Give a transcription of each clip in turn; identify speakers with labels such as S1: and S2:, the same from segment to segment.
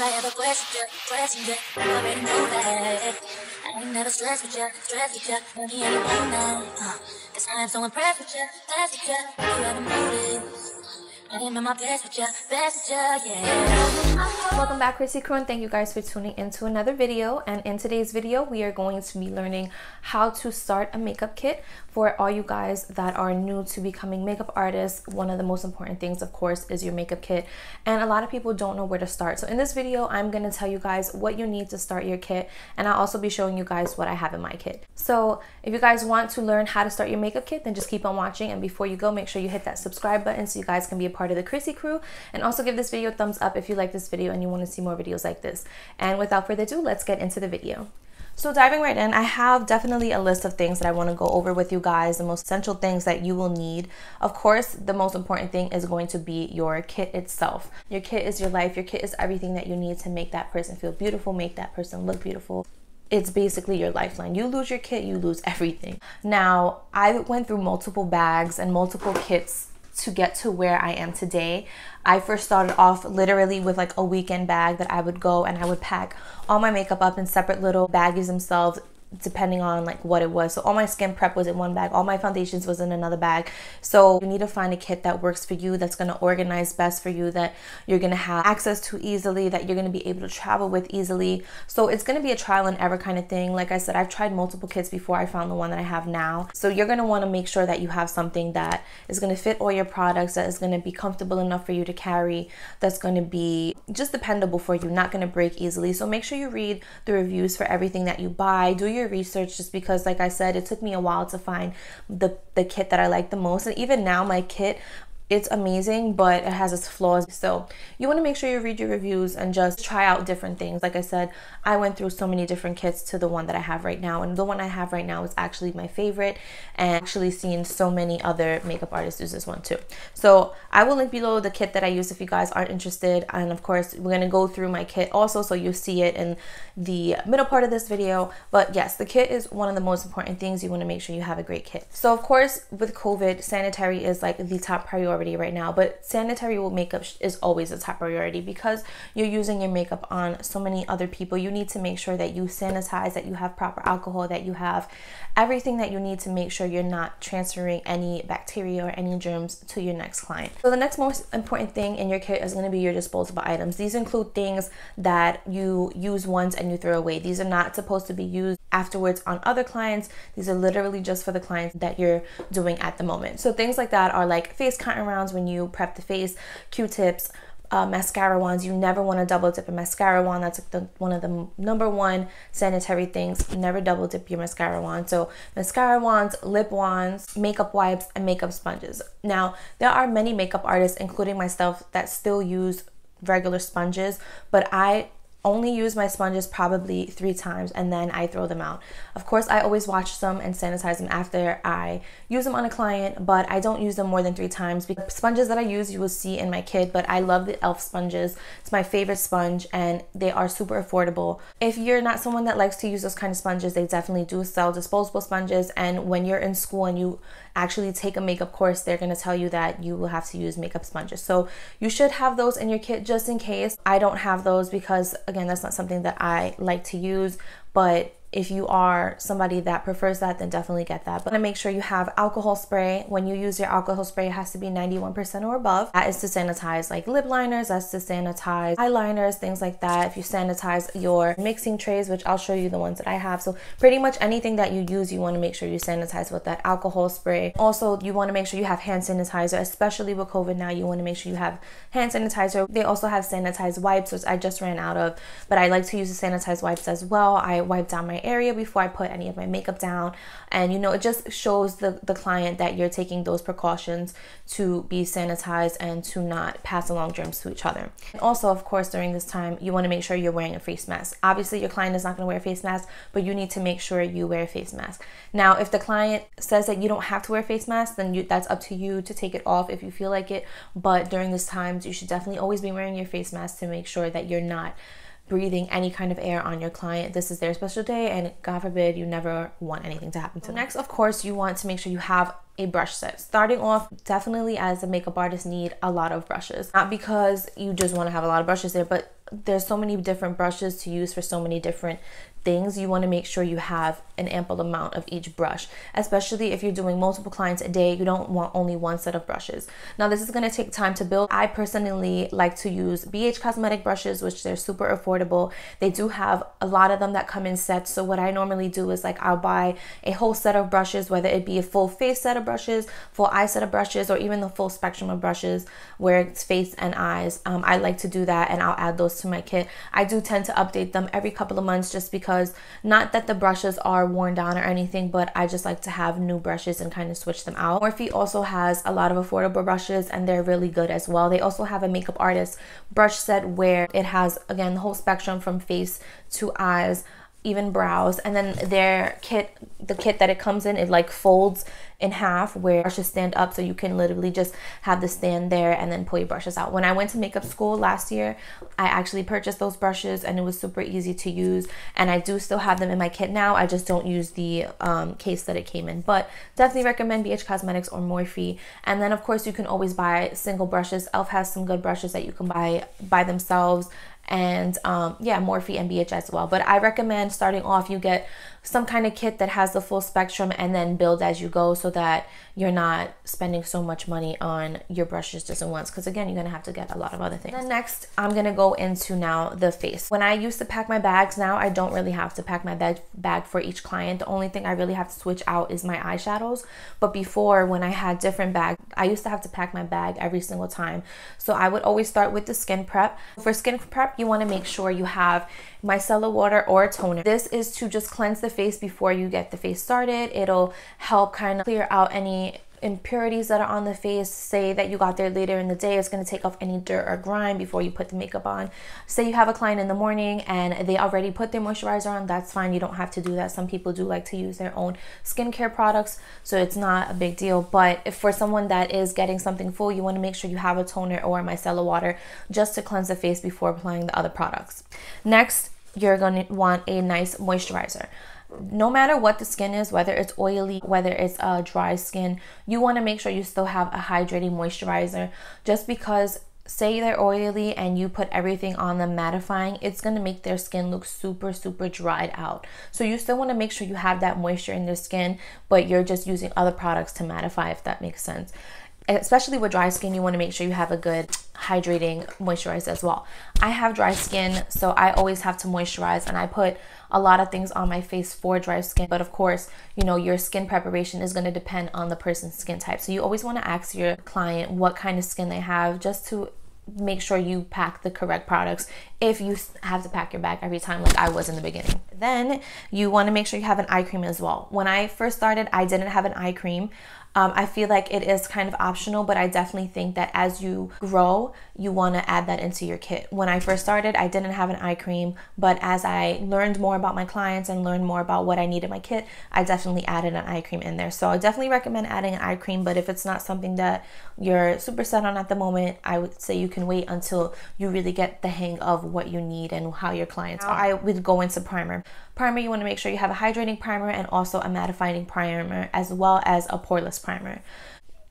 S1: I ever question you, you already know that. I ain't never stressed with you, don't need anyone now. Cause I'm so impressed with you, you haven't noticed. I am in my best with you, yeah.
S2: Welcome back, CHRISSY CREW, and thank you guys for tuning into another video. And in today's video, we are going to be learning how to start a makeup kit for all you guys that are new to becoming makeup artists. One of the most important things, of course, is your makeup kit, and a lot of people don't know where to start. So in this video, I'm going to tell you guys what you need to start your kit, and I'll also be showing you guys what I have in my kit. So if you guys want to learn how to start your makeup kit, then just keep on watching, and before you go, make sure you hit that subscribe button so you guys can be a part of the CHRISSY CREW, and also give this video a thumbs up if you like this video and you want to see more videos like this. And without further ado, let's get into the video. So diving right in, I have definitely a list of things that I want to go over with you guys, the most essential things that you will need. Of course, the most important thing is going to be your kit itself. Your kit is your life. Your kit is everything that you need to make that person feel beautiful, make that person look beautiful. It's basically your lifeline. You lose your kit, you lose everything. Now, I went through multiple bags and multiple kits to get to where I am today. I first started off literally with like a weekend bag that I would go and I would pack all my makeup up in separate little baggies themselves, depending on like what it was. So all my skin prep was in one bag, all my foundations was in another bag. So you need to find a kit that works for you, that's going to organize best for you, that you're going to have access to easily, that you're going to be able to travel with easily. So it's going to be a trial and error kind of thing. Like I said, I've tried multiple kits before I found the one that I have now. So you're going to want to make sure that you have something that is going to fit all your products, that is going to be comfortable enough for you to carry, that's going to be just dependable for you, not going to break easily. So make sure you read the reviews for everything that you buy. Do your research, just because like I said, it took me a while to find the kit that I like the most, and even now my kit, it's amazing, but it has its flaws. So you want to make sure you read your reviews and just try out different things. Like I said, I went through so many different kits to the one that I have right now, and the one I have right now is actually my favorite, and actually seen so many other makeup artists use this one too. So I will link below the kit that I use if you guys aren't interested, and of course we're going to go through my kit also, so you see it in the middle part of this video. But yes, the kit is one of the most important things. You want to make sure you have a great kit. So of course with COVID, sanitary is like the top priority right now, but sanitary makeup is always a top priority because you're using your makeup on so many other people. You need to make sure that you sanitize, that you have proper alcohol, that you have everything that you need to make sure you're not transferring any bacteria or any germs to your next client. So the next most important thing in your kit is going to be your disposable items. These include things that you use once and you throw away. These are not supposed to be used afterwards on other clients. These are literally just for the clients that you're doing at the moment. So things like that are like face cotton rounds when you prep the face, Q-tips, mascara wands. You never want to double dip a mascara wand. That's like one of the #1 sanitary things. Never double dip your mascara wand. So mascara wands, lip wands, makeup wipes, and makeup sponges. Now there are many makeup artists, including myself, that still use regular sponges, but I only use my sponges probably 3 times and then I throw them out. Of course, I always wash them and sanitize them after I use them on a client, but I don't use them more than 3 times. Because the sponges that I use, you will see in my kit, but I love the e.l.f. sponges. It's my favorite sponge and they are super affordable. If you're not someone that likes to use those kind of sponges, they definitely do sell disposable sponges, and when you're in school and you actually take a makeup course, they're going to tell you that you will have to use makeup sponges. So you should have those in your kit just in case. I don't have those because again, that's not something that I like to use, but if you are somebody that prefers that, then definitely get that. But make sure you have alcohol spray. When you use your alcohol spray, it has to be 91% or above. That is to sanitize like lip liners, that's to sanitize eyeliners, things like that. If you sanitize your mixing trays, which I'll show you the ones that I have. So pretty much anything that you use, you want to make sure you sanitize with that alcohol spray. Also, you want to make sure you have hand sanitizer, especially with COVID now. You want to make sure you have hand sanitizer. They also have sanitized wipes, which I just ran out of, but I like to use the sanitized wipes as well. I wipe down my area before I put any of my makeup down, and you know, it just shows the client that you're taking those precautions to be sanitized and to not pass along germs to each other. And also, of course, during this time, you want to make sure you're wearing a face mask. Obviously, your client is not going to wear a face mask, but you need to make sure you wear a face mask. Now, if the client says that you don't have to wear a face mask, then that's up to you to take it off if you feel like it. But during this time, you should definitely always be wearing your face mask to make sure that you're not breathing any kind of air on your client. This is their special day, and God forbid, you never want anything to happen to them. Next, of course, you want to make sure you have a brush set. Starting off, definitely as a makeup artist, need a lot of brushes. Not because you just want to have a lot of brushes there, but there's so many different brushes to use for so many different things. You want to make sure you have an ample amount of each brush, especially if you're doing multiple clients a day. You don't want only one set of brushes. Now this is going to take time to build. I personally like to use BH Cosmetic brushes, which they're super affordable. They do have a lot of them that come in sets. So what I normally do is like I'll buy a whole set of brushes, whether it be a full face set of brushes, full eye set of brushes, or even the full spectrum of brushes where it's face and eyes. I like to do that, and I'll add those to my kit. I do tend to update them every couple of months, just because, not that the brushes are worn down or anything, but I just like to have new brushes and kind of switch them out. Morphe also has a lot of affordable brushes, and they're really good as well. They also have a makeup artist brush set where it has, again, the whole spectrum from face to eyes, even brows. And then their kit, the kit that it comes in, it like folds in half where brushes stand up, so you can literally just have the stand there and then pull your brushes out. When I went to makeup school last year, I actually purchased those brushes, and it was super easy to use, and I do still have them in my kit now. I just don't use the case that it came in, but definitely recommend BH Cosmetics or Morphe. And then of course you can always buy single brushes. Elf has some good brushes that you can buy by themselves, and yeah, Morphe and BH as well. But I recommend starting off, you get some kind of kit that has the full spectrum, and then build as you go, so that you're not spending so much money on your brushes just at once, because again, you're gonna have to get a lot of other things. Then next, I'm gonna go into now the face. When I used to pack my bags, now I don't really have to pack my bag for each client. The only thing I really have to switch out is my eyeshadows. But before, when I had different bags, I used to have to pack my bag every single time. So I would always start with the skin prep. For skin prep, you want to make sure you have micellar water or a toner. This is to just cleanse the face before you get the face started. It'll help kind of clear out any impurities that are on the face. Say that you got there later in the day, it's going to take off any dirt or grime before you put the makeup on. Say you have a client in the morning and they already put their moisturizer on, that's fine. You don't have to do that. Some people do like to use their own skincare products, so it's not a big deal. But if for someone that is getting something full, you want to make sure you have a toner or a micellar water just to cleanse the face before applying the other products. Next, you're going to want a nice moisturizer. No matter what the skin is, whether it's oily, whether it's a dry skin, you want to make sure you still have a hydrating moisturizer. Just because, say they're oily and you put everything on them mattifying, it's going to make their skin look super dried out. So you still want to make sure you have that moisture in their skin, but you're just using other products to mattify, if that makes sense. Especially with dry skin, you want to make sure you have a good hydrating moisturizer as well. I have dry skin, so I always have to moisturize, and I put a lot of things on my face for dry skin. But of course, you know, your skin preparation is going to depend on the person's skin type. So you always want to ask your client what kind of skin they have, just to make sure you pack the correct products if you have to pack your bag every time, like I was in the beginning. Then you want to make sure you have an eye cream as well. When I first started, I didn't have an eye cream. I feel like it is kind of optional, but I definitely think that as you grow, you want to add that into your kit. When I first started, I didn't have an eye cream, but as I learned more about my clients and learned more about what I need in my kit, I definitely added an eye cream in there. So I definitely recommend adding an eye cream, but if it's not something that you're super set on at the moment, I would say you can wait until you really get the hang of what you need and how your clients are. I would go into primer. Primer, you want to make sure you have a hydrating primer and also a mattifying primer, as well as a poreless primer.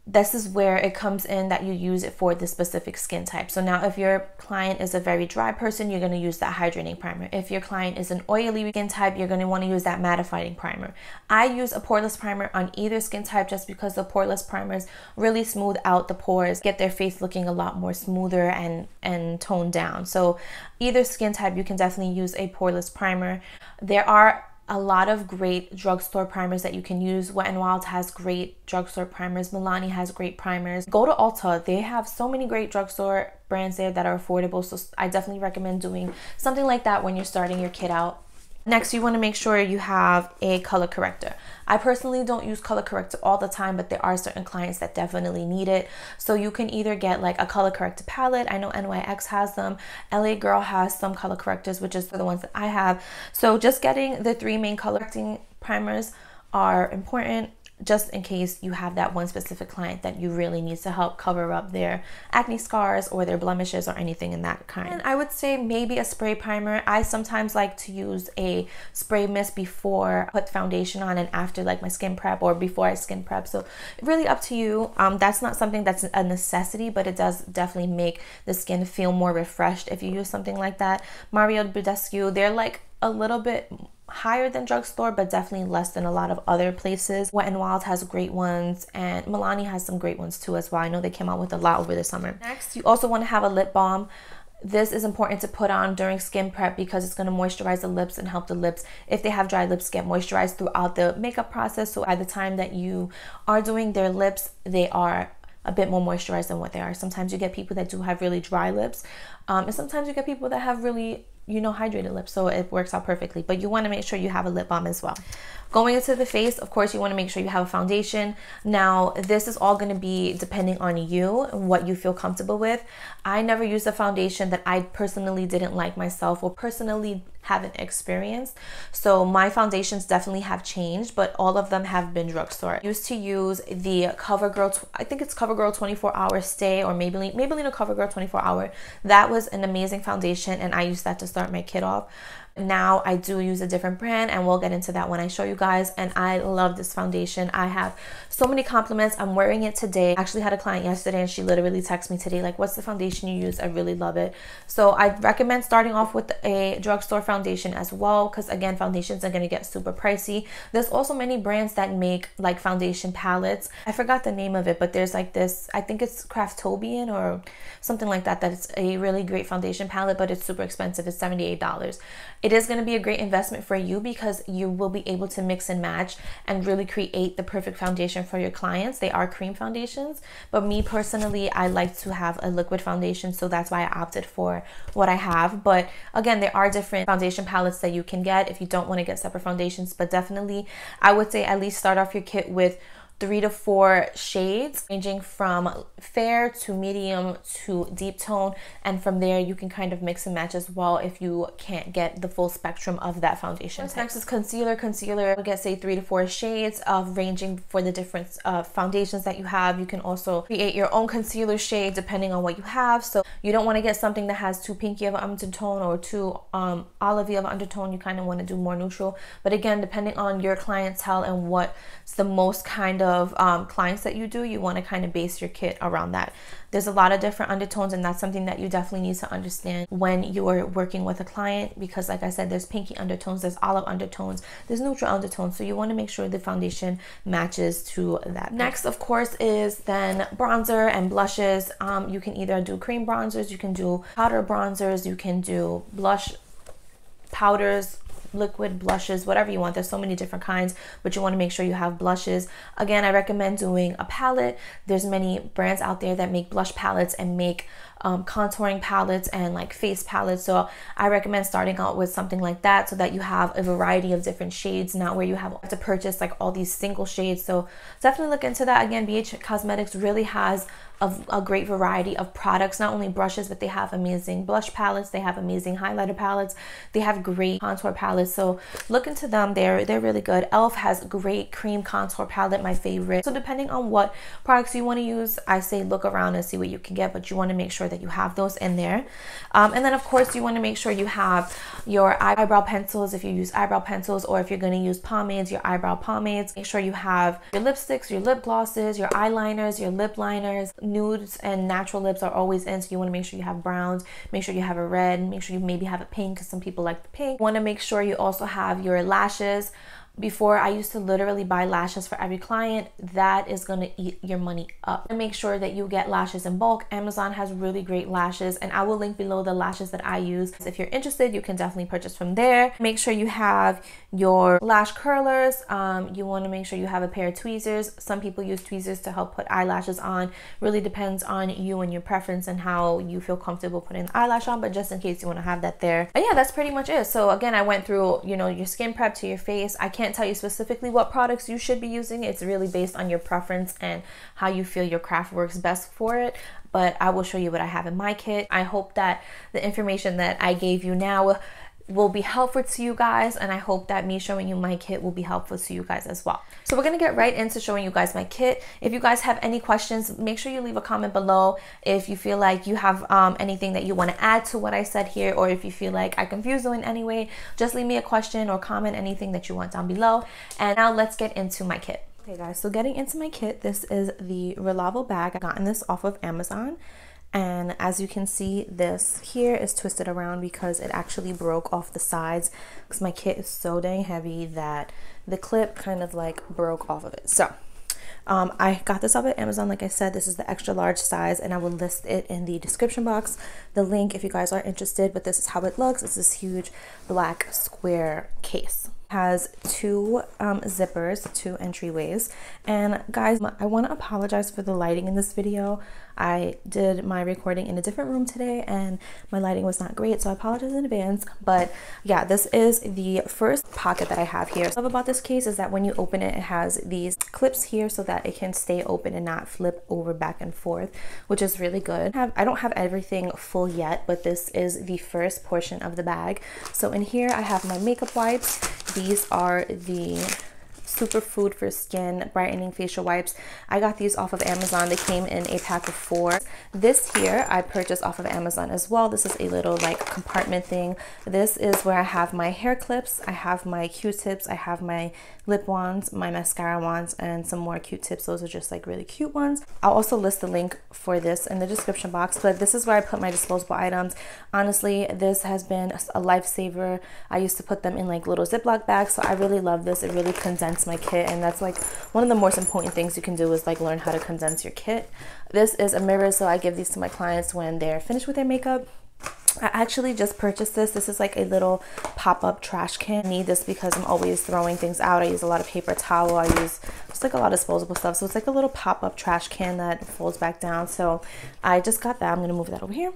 S2: This is where it comes in that you use it for the specific skin type. So now if your client is a very dry person, you're going to use that hydrating primer. If your client is an oily skin type, you're going to want to use that mattifying primer. I use a poreless primer on either skin type, just because the poreless primers really smooth out the pores, get their face looking a lot more smoother and toned down. So either skin type, you can definitely use a poreless primer. There are a lot of great drugstore primers that you can use. Wet n Wild has great drugstore primers. Milani has great primers. Go to Ulta. They have so many great drugstore brands there that are affordable. So I definitely recommend doing something like that when you're starting your kit out. Next, you want to make sure you have a color corrector. I personally don't use color corrector all the time, but there are certain clients that definitely need it. So you can either get like a color corrector palette. I know NYX has them. LA Girl has some color correctors, which is the ones that I have. So just getting the 3 main color correcting primers are important. just in case you have that one specific client that you really need to help cover up their acne scars or their blemishes or anything in that kind. And I would say maybe a spray primer. I sometimes like to use a spray mist before I put foundation on and after like my skin prep or before I skin prep. So really up to you. That's not something that's a necessity, but it does definitely make the skin feel more refreshed if you use something like that. Mario Badescu, they're like a little bit higher than drugstore, but definitely less than a lot of other places. Wet n Wild has great ones, and Milani has some great ones too as well. I know they came out with a lot over the summer. Next, you also want to have a lip balm. This is important to put on during skin prep because it's going to moisturize the lips and help the lips, if they have dry lips, get moisturized throughout the makeup process. So by the time that you are doing their lips, they are a bit more moisturized than what they are. Sometimes you get people that do have really dry lips, and sometimes you get people that have really, you know, hydrated lips, so it works out perfectly. But you want to make sure you have a lip balm as well. Going into the face, of course, you want to make sure you have a foundation. Now, this is all going to be depending on you and what you feel comfortable with. I never used a foundation that I personally didn't like myself or personally haven't experienced. So my foundations definitely have changed, but all of them have been drugstore. I used to use the CoverGirl, I think it's CoverGirl 24-hour Stay or Maybelline a CoverGirl 24-hour. That was an amazing foundation, and I used that to start my kit off. Now I do use a different brand, and we'll get into that when I show you guys. And I love this foundation. I have so many compliments. I'm wearing it today. I actually had a client yesterday and she literally texted me today like, what's the foundation you use? I really love it. So I recommend starting off with a drugstore foundation as well, because again, foundations are going to get super pricey. There's also many brands that make like foundation palettes. I forgot the name of it, but there's like this, I think it's Craftobian or something like that, that's a really great foundation palette, but it's super expensive. It's $78. It is going to be a great investment for you because you will be able to mix and match and really create the perfect foundation for your clients. They are cream foundations, but me personally, I like to have a liquid foundation, so that's why I opted for what I have. But again, there are different foundation palettes that you can get if you don't want to get separate foundations, but definitely I would say at least start off your kit with 3 to 4 shades ranging from fair to medium to deep tone, and from there you can kind of mix and match as well if you can't get the full spectrum of that foundation. Next is concealer. Concealer, I guess say 3 to 4 shades of ranging for the different foundations that you have. You can also create your own concealer shade depending on what you have. So you don't want to get something that has too pinky of an undertone or too olivey of an undertone. You kind of want to do more neutral. But again, depending on your clientele and what's the most kind of clients that you do, you want to kind of base your kit around that. There's a lot of different undertones, and that's something that you definitely need to understand when you're working with a client, because like I said, there's pinky undertones, there's olive undertones, there's neutral undertones, so you want to make sure the foundation matches to that. Next, of course, is then bronzer and blushes. You can either do cream bronzers, you can do powder bronzers, you can do blush powders, liquid blushes, whatever you want. There's so many different kinds, but you want to make sure you have blushes. Again, I recommend doing a palette. There's many brands out there that make blush palettes and make contouring palettes and like face palettes. So I recommend starting out with something like that so that you have a variety of different shades, not where you have to purchase like all these single shades. So definitely look into that. Again, BH Cosmetics really has a great variety of products, not only brushes, but they have amazing blush palettes, they have amazing highlighter palettes, they have great contour palettes. So look into them. They're really good. ELF has great cream contour palette, my favorite. So depending on what products you want to use, I say look around and see what you can get, but you want to make sure that you have those in there. And then of course you want to make sure you have your eyebrow pencils if you use eyebrow pencils, or if you're going to use pomades, your eyebrow pomades. Make sure you have your lipsticks, your lip glosses, your eyeliners, your lip liners. Nudes and natural lips are always in, so you want to make sure you have browns, make sure you have a red, make sure you maybe have a pink because some people like the pink. You want to make sure you also have your lashes. Before, I used to literally buy lashes for every client. That is going to eat your money up. And make sure that you get lashes in bulk. Amazon has really great lashes, and I will link below the lashes that I use. If you're interested, you can definitely purchase from there. Make sure you have your lash curlers. You want to make sure you have a pair of tweezers. Some people use tweezers to help put eyelashes on. Really depends on you and your preference and how you feel comfortable putting the eyelash on, but just in case you want to have that there. But yeah, that's pretty much it. So again, I went through, you know, your skin prep to your face. I can't tell you specifically what products you should be using. It's really based on your preference and how you feel your craft works best for it. But I will show you what I have in my kit. I hope that the information that I gave you now will be helpful to you guys, and I hope that me showing you my kit will be helpful to you guys as well. So we're gonna get right into showing you guys my kit. If you guys have any questions, make sure you leave a comment below. If you feel like you have anything that you want to add to what I said here, or if you feel like I confused you in any way, just leave me a question or comment anything that you want down below. And now let's get into my kit. Okay guys, so getting into my kit, this is the Relavel bag. I've gotten this off of Amazon. And as you can see, this here is twisted around because it actually broke off the sides, because my kit is so dang heavy that the clip kind of like broke off of it. So I got this off of Amazon. Like I said, this is the extra large size, and I will list it in the description box, the link, if you guys are interested. But this is how it looks. It's this huge black square case. Has two zippers, two entryways. And guys, I want to apologize for the lighting in this video. I did my recording in a different room today and my lighting was not great, so I apologize in advance. But yeah, this is the first pocket that I have here. What I love about this case is that when you open it, it has these clips here so that it can stay open and not flip over back and forth, which is really good. I don't have everything full yet, but this is the first portion of the bag. So in here I have my makeup wipes. These are the Superfood for Skin brightening facial wipes. I got these off of Amazon. They came in a pack of 4. This here I purchased off of Amazon as well. This is a little like compartment thing. This is where I have my hair clips, I have my Q-tips, I have my lip wands, my mascara wands, and some more Q-tips. Those are just like really cute ones. I'll also list the link for this in the description box, but this is where I put my disposable items. Honestly, this has been a lifesaver. I used to put them in like little Ziploc bags, so I really love this. It really condensed my kit, and that's like one of the most important things you can do is like learn how to condense your kit. This is a mirror, so I give these to my clients when they're finished with their makeup. I actually just purchased this. This is like a little pop-up trash can. I need this because I'm always throwing things out. I use a lot of paper towel. I use just like a lot of disposable stuff. So it's like a little pop-up trash can that folds back down. So I just got that. I'm gonna move that over here.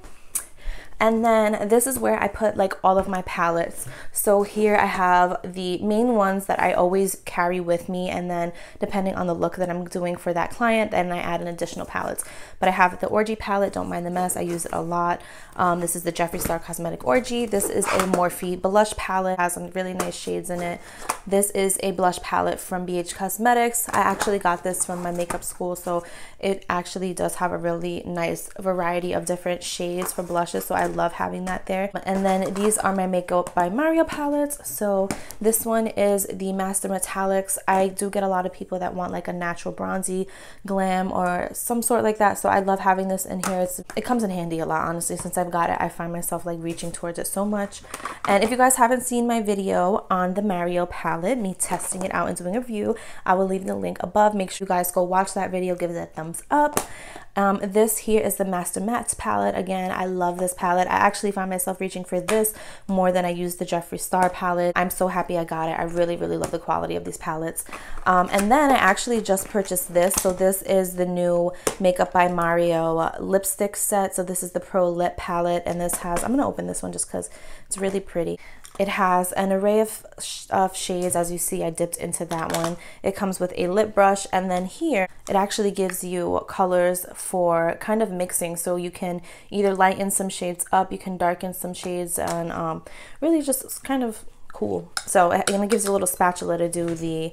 S2: And then this is where I put like all of my palettes. So here I have the main ones that I always carry with me, and then depending on the look that I'm doing for that client, then I add an additional palettes. But I have the Orgy palette, Don't Mind the Mess. I use it a lot. This is the Jeffree Star Cosmetic Orgy. This is a Morphe blush palette. It has some really nice shades in it. This is a blush palette from BH Cosmetics. I actually got this from my makeup school, so it actually does have a really nice variety of different shades for blushes, so I love having that there. And then these are my Makeup by Mario palettes. So this one is the Master Metallics. I do get a lot of people that want like a natural bronzy glam or some sort like that, so I love having this in here. It comes in handy a lot, honestly. Since I've got it, I find myself like reaching towards it so much. And if you guys haven't seen my video on the Mario palette, me testing it out and doing a review, I will leave the link above. Make sure you guys go watch that video, give it a thumbs up. This here is the Master Mattes palette. Again, I love this palette. I actually find myself reaching for this more than I use the Jeffree Star palette. I'm so happy I got it. I really, really love the quality of these palettes. And then I actually just purchased this. So this is the new Makeup by Mario lipstick set. So this is the Pro Lip palette, and this has, I'm gonna open this one just because it's really pretty. It has an array of shades. As you see, I dipped into that one. It comes with a lip brush, and then here it actually gives you colors for kind of mixing, so you can either lighten some shades up, you can darken some shades, and really just kind of cool. So and it gives you a little spatula to do the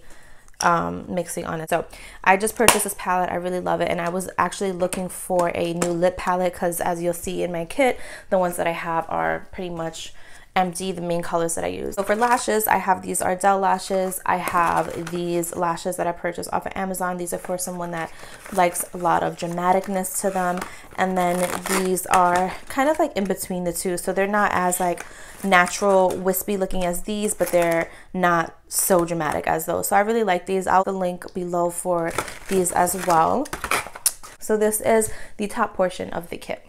S2: mixing on it. So I just purchased this palette. I really love it, and I was actually looking for a new lip palette because, as you'll see in my kit, the ones that I have are pretty much empty, the main colors that I use. So for lashes, I have these Ardell lashes. I have these lashes that I purchased off of Amazon. These are for someone that likes a lot of dramaticness to them. And then these are kind of like in between the two. So they're not as like natural wispy looking as these, but they're not so dramatic as those. So I really like these. I'll put the link below for these as well. So this is the top portion of the kit.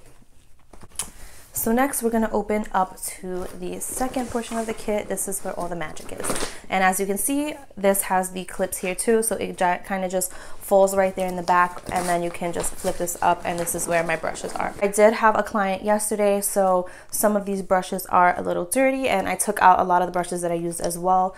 S2: So next we're going to open up to the second portion of the kit. This is where all the magic is. And as you can see, this has the clips here too. So it kind of just folds right there in the back, and then you can just flip this up, and this is where my brushes are. I did have a client yesterday, so some of these brushes are a little dirty, and I took out a lot of the brushes that I used as well.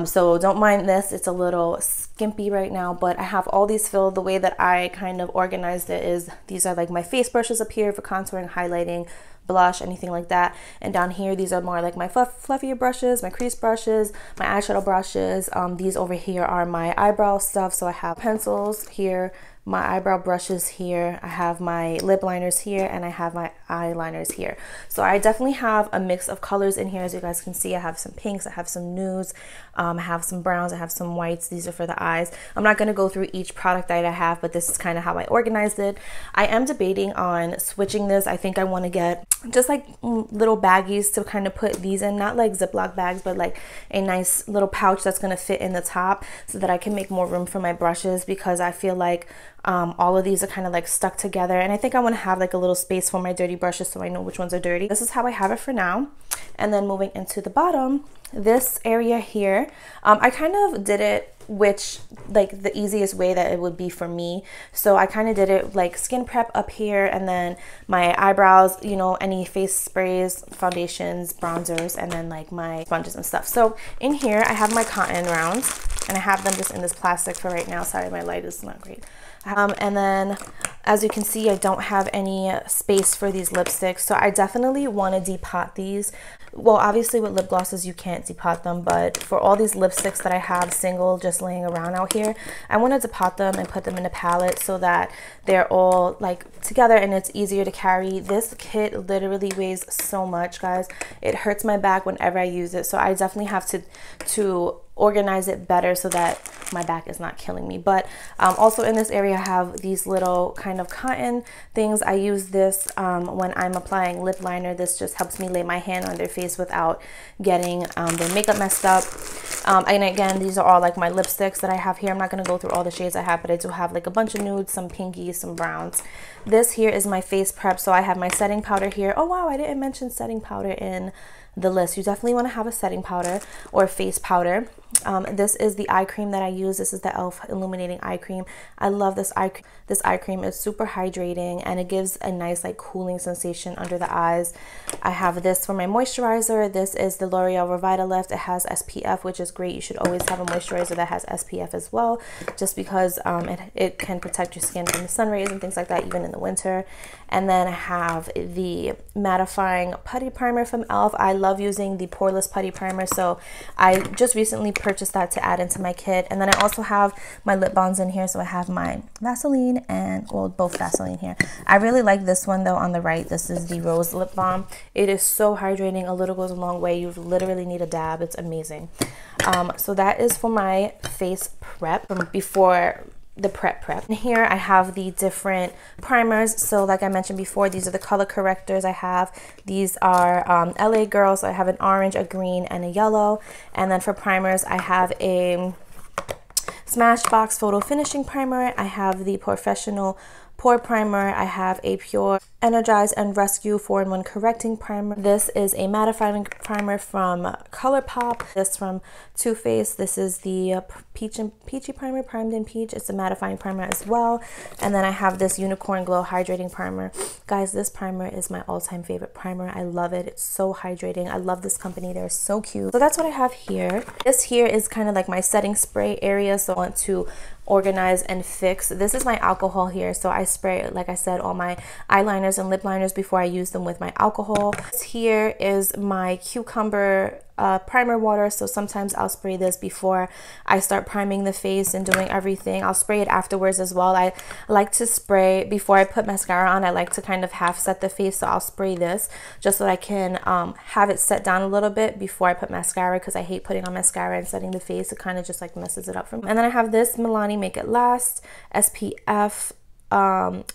S2: So don't mind this, it's a little skimpy right now, but I have all these filled. The way that I kind of organized it is these are like my face brushes up here for contouring, highlighting, blush, anything like that. And down here, these are more like my fluffier brushes, my crease brushes, my eyeshadow brushes. These over here are my eyebrow stuff. So I have pencils here, my eyebrow brushes here, I have my lip liners here, and I have my eyeliners here. So I definitely have a mix of colors in here. As you guys can see, I have some pinks, I have some nudes, I have some browns, I have some whites. These are for the eyes. I'm not going to go through each product that I have, but this is kind of how I organized it. I am debating on switching this. I think I want to get just like little baggies to kind of put these in, not like Ziploc bags, but like a nice little pouch that's going to fit in the top so that I can make more room for my brushes, because I feel like all of these are kind of like stuck together, and I think I want to have like a little space for my dirty brushes so I know which ones are dirty. This is how I have it for now. And then moving into the bottom, this area here, I kind of did it like the easiest way that it would be for me. So I kind of did it like skin prep up here, and then my eyebrows, you know, any face sprays, foundations, bronzers, and then like my sponges and stuff. So in here I have my cotton rounds, and I have them just in this plastic for right now. Sorry, my light is not great. And then as you can see, I don't have any space for these lipsticks, so I definitely want to depot these. Well, obviously with lip glosses you can't depot them, but for all these lipsticks that I have single just laying around out here, I want to depot them and put them in a palette so that they're all like together and it's easier to carry. This kit literally weighs so much, guys. It hurts my back whenever I use it, so I definitely have to organize it better so that my back is not killing me. But also in this area I have these little kind of cotton things. I use this when I'm applying lip liner. This just helps me lay my hand on their face without getting their makeup messed up. And again, these are all like my lipsticks that I have here. I'm not going to go through all the shades I have, but I do have like a bunch of nudes, some pinkies, some browns. This here is my face prep, so I have my setting powder here. Oh wow, I didn't mention setting powder in the list. You definitely want to have a setting powder or face powder. This is the eye cream that I use. This is the e.l.f. Illuminating Eye Cream. I love this eye cream. This eye cream is super hydrating and it gives a nice like cooling sensation under the eyes. I have this for my moisturizer. This is the L'Oreal Revitalift. It has SPF, which is great. You should always have a moisturizer that has SPF as well, just because it can protect your skin from the sun rays and things like that, even in the winter. And then I have the mattifying putty primer from e.l.f. I love using the poreless putty primer, so I just recently purchased that to add into my kit. And then I also have my lip balms in here, so I have my Vaseline and, well, both Vaseline here. I really like this one though on the right. This is the Rose Lip Balm. It is so hydrating. A little goes a long way. You literally need a dab. It's amazing. So that is for my face prep from before the prep. And here I have the different primers. So like I mentioned before, these are the color correctors I have. These are LA Girl, so I have an orange, a green, and a yellow. And then for primers, I have a Smashbox Photo Finishing Primer. I have the Professional Pore Primer. I have a Pure Energize and Rescue 4-in-1 Correcting Primer. This is a mattifying primer from ColourPop. This from Too Faced. This is the Peachy Primer, Primed in Peach. It's a mattifying primer as well. And then I have this Unicorn Glow Hydrating Primer. Guys, this primer is my all-time favorite primer. I love it. It's so hydrating. I love this company. They're so cute. So that's what I have here. This here is kind of like my setting spray area, so I want to organize and fix. This is my alcohol here, so I spray, like I said, all my eyeliners and lip liners before I use them with my alcohol. This here is my cucumber primer water, so sometimes I'll spray this before I start priming the face and doing everything. I'll spray it afterwards as well. I like to spray before I put mascara on. I like to kind of half set the face, so I'll spray this just so that I can have it set down a little bit before I put mascara, because I hate putting on mascara and setting the face. It kind of just like messes it up for me. And then I have this Milani Make It Last SPF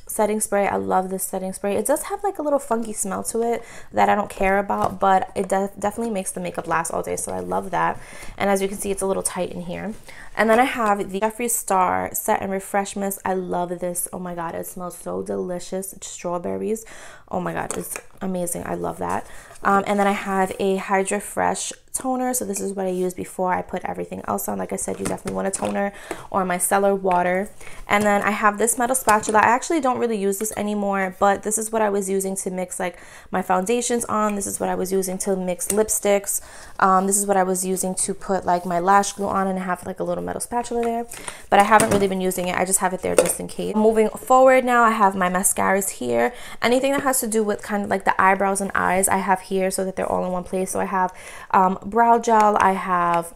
S2: setting spray. I love this setting spray. It does have like a little funky smell to it that I don't care about, but it definitely makes the makeup last all day, so I love that. And as you can see, it's a little tight in here. And then I have the Jeffree Star Set and Refresh Mist. I love this. Oh my god, it smells so delicious. It's strawberries. Oh my god, it's amazing. I love that. And then I have a Hydra Fresh toner. So this is what I use before I put everything else on. Like I said, you definitely want a toner or micellar water. And then I have this metal spatula. I actually don't really use this anymore, but this is what I was using to mix like my foundations on. This is what I was using to mix lipsticks. This is what I was using to put like my lash glue on, and I have like a little metal spatula there, but I haven't really been using it. I just have it there just in case. Moving forward now, I have my mascaras here. Anything that has to do with kind of like the eyebrows and eyes I have here so that they're all in one place. So I have brow gel, I have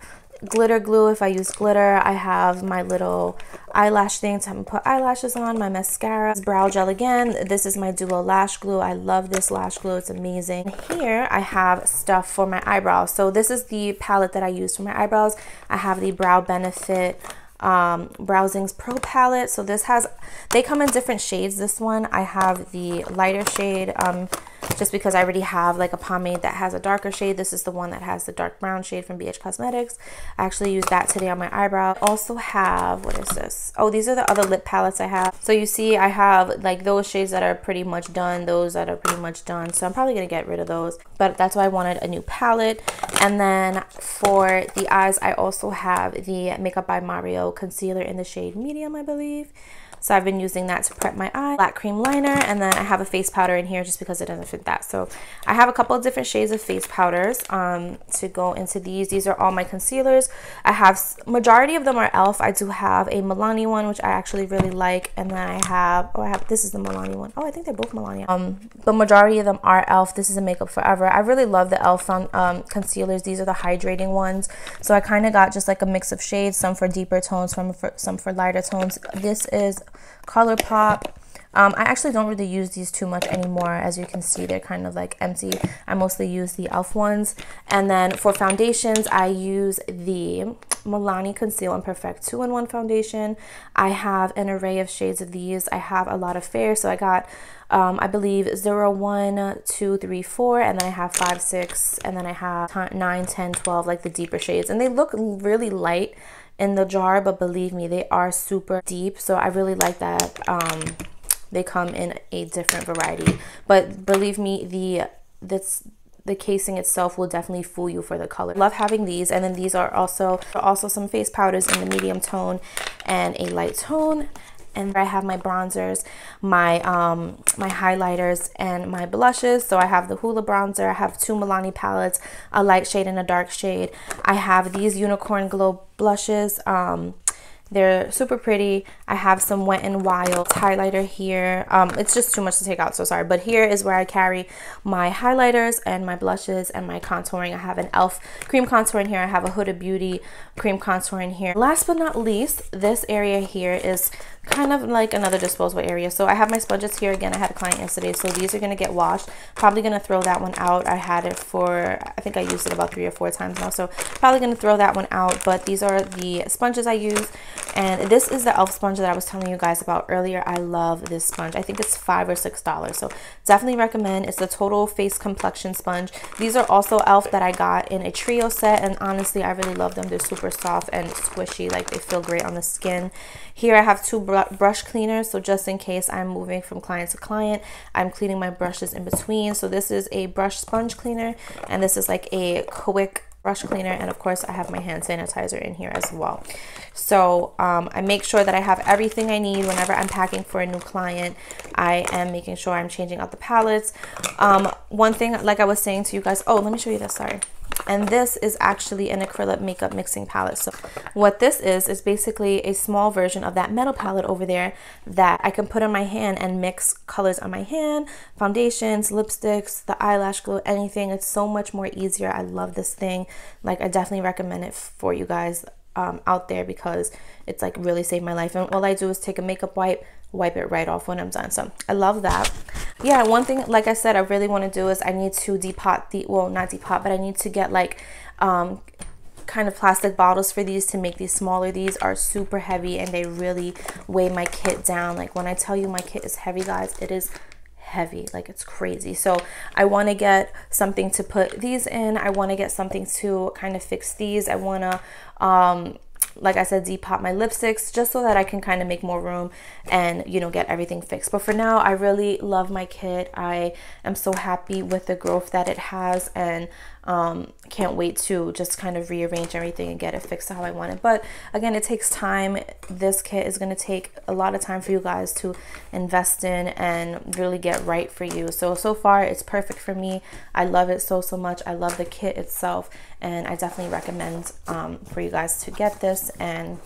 S2: glitter glue if I use glitter, I have my little eyelash thing to put eyelashes on, my mascara, brow gel again. This is my duo lash glue. I love this lash glue, it's amazing. Here I have stuff for my eyebrows. So this is the palette that I use for my eyebrows. I have the Brow Benefit Browsings Pro palette. So this has, they come in different shades. This one I have the lighter shade, just because I already have like a pomade that has a darker shade. This is the one that has the dark brown shade from BH Cosmetics. I actually used that today on my eyebrow. I also have, what is this? Oh, these are the other lip palettes I have. So you see I have like those shades that are pretty much done, those that are pretty much done. So I'm probably gonna get rid of those, but that's why I wanted a new palette. And then for the eyes, I also have the Makeup by Mario concealer in the shade medium, I believe. So I've been using that to prep my eye. Black cream liner, and then I have a face powder in here just because it doesn't fit that. So I have a couple of different shades of face powders to go into these. These are all my concealers. I have, majority of them are e.l.f. I do have a Milani one, which I actually really like. And then I have, this is the Milani one. Oh, I think they're both Milani. But majority of them are e.l.f. This is a Makeup Forever. I really love the e.l.f. Concealers. These are the hydrating ones. So I kind of got just like a mix of shades, some for deeper tones, some for lighter tones. This is ColourPop. I actually don't really use these too much anymore. As you can see, they're kind of like empty. I mostly use the e.l.f. ones. And then for foundations, I use the Milani Conceal and Perfect 2-in-1 foundation. I have an array of shades of these. I have a lot of fair, so I got I believe 0, 1, 2, 3, 4, and then I have 5, 6, and then I have 9, 10, 12, like the deeper shades. And they look really light in the jar, but believe me, they are super deep. So I really like that they come in a different variety. But believe me, the casing itself will definitely fool you for the color. Love having these. And then these are also some face powders in the medium tone and a light tone. And I have my bronzers, my my highlighters, and my blushes. So I have the Hoola bronzer. I have 2 Milani palettes, a light shade and a dark shade. I have these Unicorn Glow blushes. They're super pretty. I have some Wet n Wild highlighter here. It's just too much to take out, so sorry. But here is where I carry my highlighters and my blushes and my contouring. I have an e.l.f. cream contour in here. I have a Huda Beauty cream contour in here. Last but not least, this area here is kind of like another disposable area. So I have my sponges here. Again, I had a client yesterday, so these are going to get washed. Probably going to throw that one out. I had it for, I think I used it about 3 or 4 times now, so probably going to throw that one out. But these are the sponges I use, and this is the e.l.f. sponge that I was telling you guys about earlier. I love this sponge. I think it's $5 or $6, so definitely recommend. It's the Total Face Complexion Sponge. These are also e.l.f. that I got in a trio set, and honestly, I really love them. They're super soft and squishy, like they feel great on the skin. Here I have 2 brush cleaners, so just in case I'm moving from client to client, I'm cleaning my brushes in between. So this is a brush sponge cleaner, and this is like a quick brush cleaner, and of course I have my hand sanitizer in here as well. So I make sure that I have everything I need whenever I'm packing for a new client. I am making sure I'm changing out the palettes. One thing, like I was saying to you guys, oh, let me show you this, sorry. And this is actually an acrylic makeup mixing palette. So what this is basically a small version of that metal palette over there that I can put on my hand and mix colors on my hand, foundations, lipsticks, the eyelash glue, anything. It's so much more easier. I love this thing. Like, I definitely recommend it for you guys out there, because it's like really saved my life. And all I do is take a makeup wipe it right off when I'm done. So I love that. Yeah, one thing, like I said, I really want to do is I need to depot the, well, not depot, but I need to get like kind of plastic bottles for these to make these smaller. These are super heavy and they really weigh my kit down. Like, when I tell you my kit is heavy, guys, it is heavy, like it's crazy. So I want to get something to put these in. I want to get something to kind of fix these. I want to like I said, depot my lipsticks, just so that I can kind of make more room and, you know, get everything fixed. But for now, I really love my kit. I am so happy with the growth that it has, and can't wait to just kind of rearrange everything and get it fixed how I want it. But again, it takes time. This kit is going to take a lot of time for you guys to invest in and really get right for you. So far it's perfect for me. I love it so much. I love the kit itself, and I definitely recommend for you guys to get this and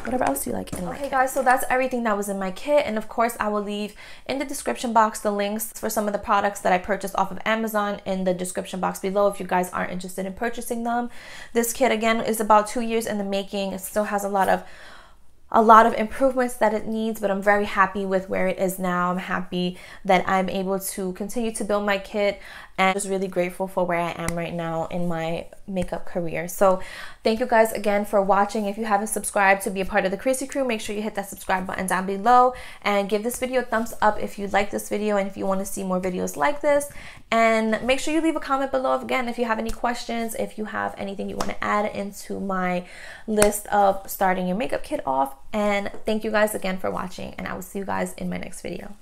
S2: whatever else you like in my kit. Okay guys, so that's everything that was in my kit, and of course I will leave in the description box the links for some of the products that I purchased off of Amazon in the description box below if you guys aren't interested in purchasing them. This kit again is about 2 years in the making. It still has a lot of improvements that it needs, but I'm very happy with where it is now. I'm happy that I'm able to continue to build my kit, and just really grateful for where I am right now in my makeup career. So thank you guys again for watching. If you haven't subscribed to be a part of the CHRISSY crew, make sure you hit that subscribe button down below and give this video a thumbs up if you like this video and if you want to see more videos like this. And make sure you leave a comment below again if you have any questions, if you have anything you want to add into my list of starting your makeup kit off. And thank you guys again for watching, and I will see you guys in my next video.